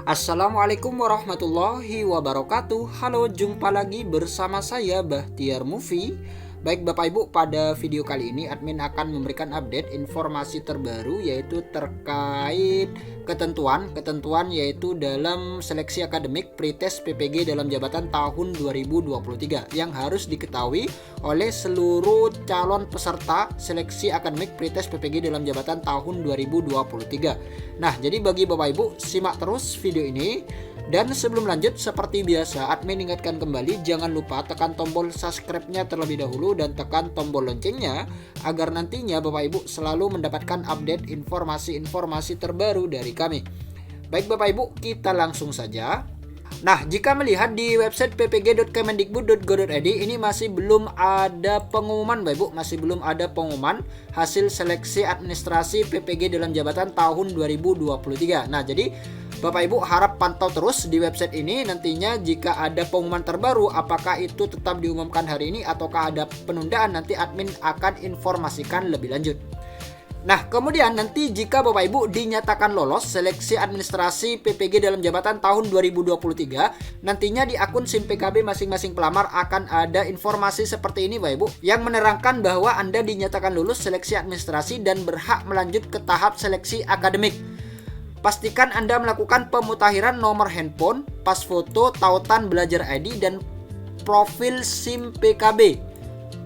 Assalamualaikum warahmatullahi wabarakatuh. Halo, jumpa lagi bersama saya Bahtiar Movie. Baik Bapak Ibu, pada video kali ini admin akan memberikan update informasi terbaru yaitu terkait ketentuan yaitu dalam seleksi akademik pretest PPG dalam jabatan tahun 2023 yang harus diketahui oleh seluruh calon peserta seleksi akademik pretest PPG dalam jabatan tahun 2023. Nah, jadi bagi Bapak Ibu, simak terus video ini. Dan sebelum lanjut, seperti biasa admin ingatkan kembali, jangan lupa tekan tombol subscribe-nya terlebih dahulu dan tekan tombol loncengnya agar nantinya Bapak Ibu selalu mendapatkan update informasi-informasi terbaru dari kami. Baik Bapak Ibu, kita langsung saja. Nah, jika melihat di website ppg.kemendikbud.go.id ini masih belum ada pengumuman Bapak Ibu, masih belum ada pengumuman hasil seleksi administrasi PPG dalam jabatan tahun 2023. Nah, jadi Bapak Ibu harap pantau terus di website ini, nantinya jika ada pengumuman terbaru apakah itu tetap diumumkan hari ini ataukah ada penundaan, nanti admin akan informasikan lebih lanjut. Nah, kemudian nanti jika Bapak Ibu dinyatakan lolos seleksi administrasi PPG dalam jabatan tahun 2023, nantinya di akun SIM PKB masing-masing pelamar akan ada informasi seperti ini Bapak Ibu, yang menerangkan bahwa Anda dinyatakan lulus seleksi administrasi dan berhak melanjut ke tahap seleksi akademik. Pastikan Anda melakukan pemutakhiran nomor handphone, pas foto, tautan belajar ID, dan profil SIM PKB.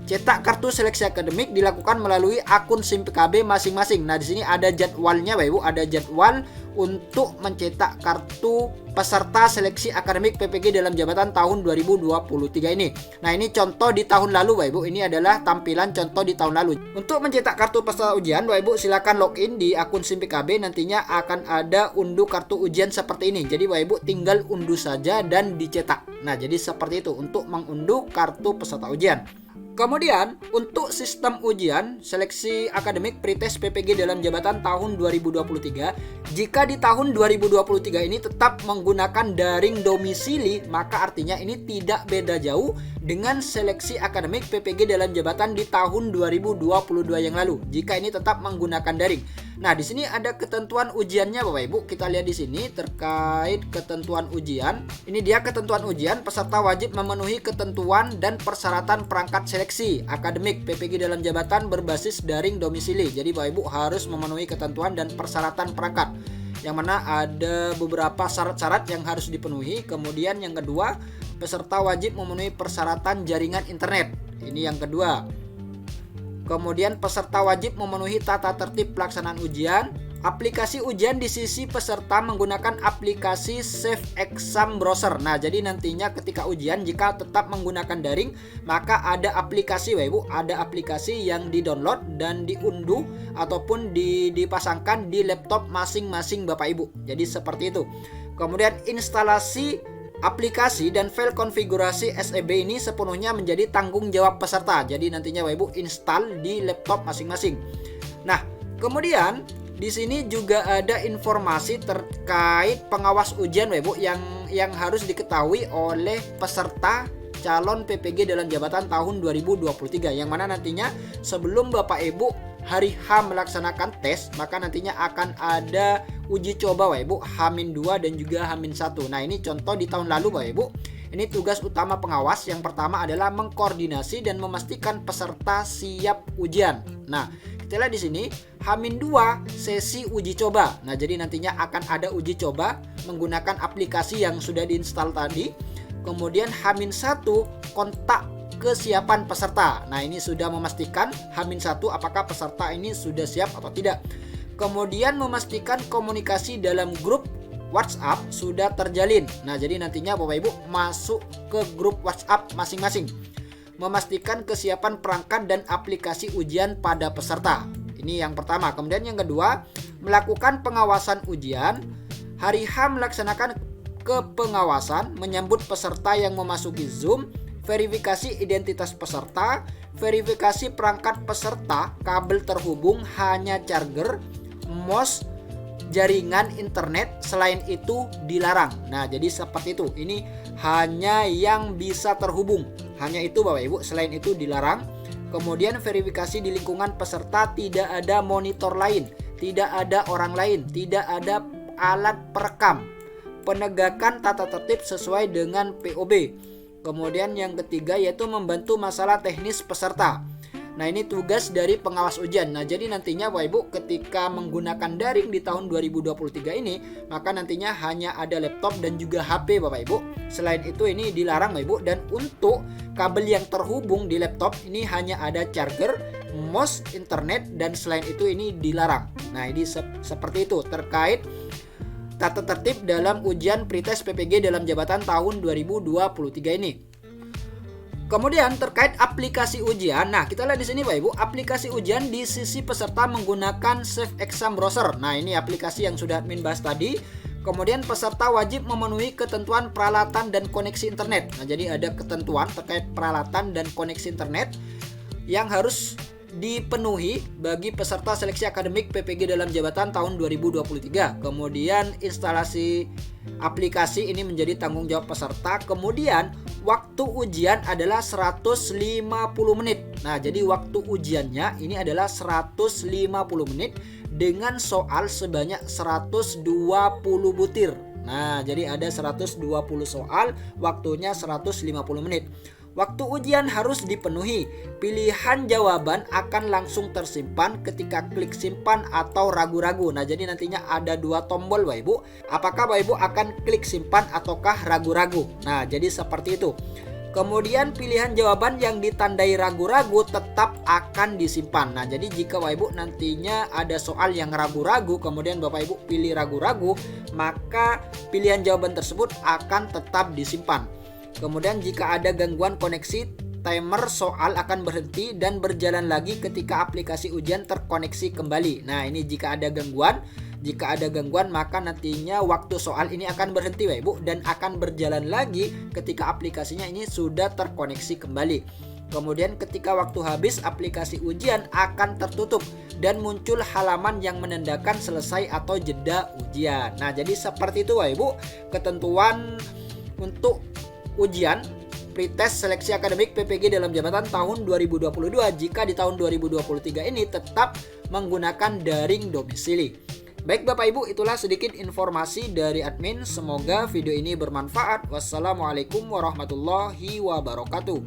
Cetak kartu seleksi akademik dilakukan melalui akun SIM PKB masing-masing. Nah, di sini ada jadwalnya, Bapak Ibu, ada jadwal untuk mencetak kartu peserta seleksi akademik PPG dalam jabatan tahun 2023 ini. Nah, ini contoh di tahun lalu, Bapak Ibu. Ini adalah tampilan contoh di tahun lalu. Untuk mencetak kartu peserta ujian, Bapak Ibu silakan login di akun SIM PKB. Nantinya akan ada unduh kartu ujian seperti ini. Jadi Bapak Ibu tinggal unduh saja dan dicetak. Nah, jadi seperti itu untuk mengunduh kartu peserta ujian. Kemudian untuk sistem ujian seleksi akademik pretest PPG dalam jabatan tahun 2023, jika di tahun 2023 ini tetap menggunakan daring domisili, maka artinya ini tidak beda jauh dengan seleksi akademik PPG dalam jabatan di tahun 2022 yang lalu. Jika ini tetap menggunakan daring. Nah, di sini ada ketentuan ujiannya Bapak Ibu. Kita lihat di sini terkait ketentuan ujian. Ini dia ketentuan ujian, peserta wajib memenuhi ketentuan dan persyaratan perangkat seleksi akademik PPG dalam jabatan berbasis daring domisili. Jadi Bapak Ibu harus memenuhi ketentuan dan persyaratan perangkat, yang mana ada beberapa syarat-syarat yang harus dipenuhi. Kemudian yang kedua, peserta wajib memenuhi persyaratan jaringan internet. Ini yang kedua. Kemudian peserta wajib memenuhi tata tertib pelaksanaan ujian. Aplikasi ujian di sisi peserta menggunakan aplikasi Safe Exam Browser. Nah, jadi nantinya ketika ujian jika tetap menggunakan daring, maka ada aplikasi Bapak Ibu, ada aplikasi yang di-download dan diunduh ataupun dipasangkan di laptop masing-masing Bapak Ibu. Jadi seperti itu. Kemudian instalasi aplikasi dan file konfigurasi SEB ini sepenuhnya menjadi tanggung jawab peserta. Jadi nantinya Bapak Ibu install di laptop masing-masing. Nah, kemudian di sini juga ada informasi terkait pengawas ujian Bapak Ibu yang harus diketahui oleh peserta calon PPG dalam jabatan tahun 2023, yang mana nantinya sebelum Bapak Ibu hari H melaksanakan tes, maka nantinya akan ada uji coba Bapak Ibu H-2 dan juga H-1. Nah, ini contoh di tahun lalu Bapak Ibu. Ini tugas utama pengawas. Yang pertama adalah mengkoordinasi dan memastikan peserta siap ujian. Nah, kita lihat di sini H-2 sesi uji coba. Nah, jadi nantinya akan ada uji coba menggunakan aplikasi yang sudah diinstal tadi. Kemudian H-1 kontak kesiapan peserta. Nah, ini sudah memastikan H-1 apakah peserta ini sudah siap atau tidak. Kemudian memastikan komunikasi dalam grup WhatsApp sudah terjalin. Nah, jadi nantinya Bapak Ibu masuk ke grup WhatsApp masing-masing. Memastikan kesiapan perangkat dan aplikasi ujian pada peserta. Ini yang pertama. Kemudian yang kedua, melakukan pengawasan ujian. Hari H melaksanakan kepengawasan, menyambut peserta yang memasuki Zoom, verifikasi identitas peserta, verifikasi perangkat peserta, kabel terhubung hanya charger, mouse, jaringan internet, selain itu dilarang. Nah, jadi seperti itu. Ini hanya yang bisa terhubung. Hanya itu Bapak Ibu, selain itu dilarang. Kemudian verifikasi di lingkungan peserta tidak ada monitor lain, tidak ada orang lain, tidak ada alat perekam. penegakan tata tertib sesuai dengan POB. Kemudian yang ketiga yaitu membantu masalah teknis peserta. Nah, ini tugas dari pengawas ujian. Nah, jadi nantinya Bapak Ibu ketika menggunakan daring di tahun 2023 ini, maka nantinya hanya ada laptop dan juga HP Bapak Ibu. Selain itu ini dilarang Bapak Ibu, dan untuk kabel yang terhubung di laptop ini hanya ada charger, mouse, internet, dan selain itu ini dilarang. Nah, ini seperti itu terkait tata tertib dalam ujian pretest PPG dalam jabatan tahun 2023 ini. Kemudian terkait aplikasi ujian, nah kita lihat di sini Bapak Ibu, aplikasi ujian di sisi peserta menggunakan Safe Exam Browser. Nah, ini aplikasi yang sudah admin bahas tadi. Kemudian peserta wajib memenuhi ketentuan peralatan dan koneksi internet. Nah, jadi ada ketentuan terkait peralatan dan koneksi internet yang harus dipenuhi bagi peserta seleksi akademik PPG dalam jabatan tahun 2023. Kemudian instalasi aplikasi ini menjadi tanggung jawab peserta. Kemudian waktu ujian adalah 150 menit. Nah, jadi waktu ujiannya ini adalah 150 menit dengan soal sebanyak 120 butir. Nah, jadi ada 120 soal, waktunya 150 menit. Waktu ujian harus dipenuhi. Pilihan jawaban akan langsung tersimpan ketika klik simpan atau ragu-ragu. Nah, jadi nantinya ada dua tombol Bapak Ibu. Apakah Bapak Ibu akan klik simpan ataukah ragu-ragu? Nah, jadi seperti itu. Kemudian pilihan jawaban yang ditandai ragu-ragu tetap akan disimpan. Nah, jadi jika Bapak Ibu nantinya ada soal yang ragu-ragu, kemudian Bapak Ibu pilih ragu-ragu, maka pilihan jawaban tersebut akan tetap disimpan. Kemudian jika ada gangguan koneksi, timer soal akan berhenti dan berjalan lagi ketika aplikasi ujian terkoneksi kembali. Nah, ini jika ada gangguan. Jika ada gangguan maka nantinya waktu soal ini akan berhenti Bapak Ibu, dan akan berjalan lagi ketika aplikasinya ini sudah terkoneksi kembali. Kemudian ketika waktu habis, aplikasi ujian akan tertutup dan muncul halaman yang menandakan selesai atau jeda ujian. Nah, jadi seperti itu Bapak Ibu ketentuan untuk ujian pretest seleksi akademik PPG dalam jabatan tahun 2022 jika di tahun 2023 ini tetap menggunakan daring domisili. Baik Bapak Ibu, itulah sedikit informasi dari admin. Semoga video ini bermanfaat. Wassalamualaikum warahmatullahi wabarakatuh.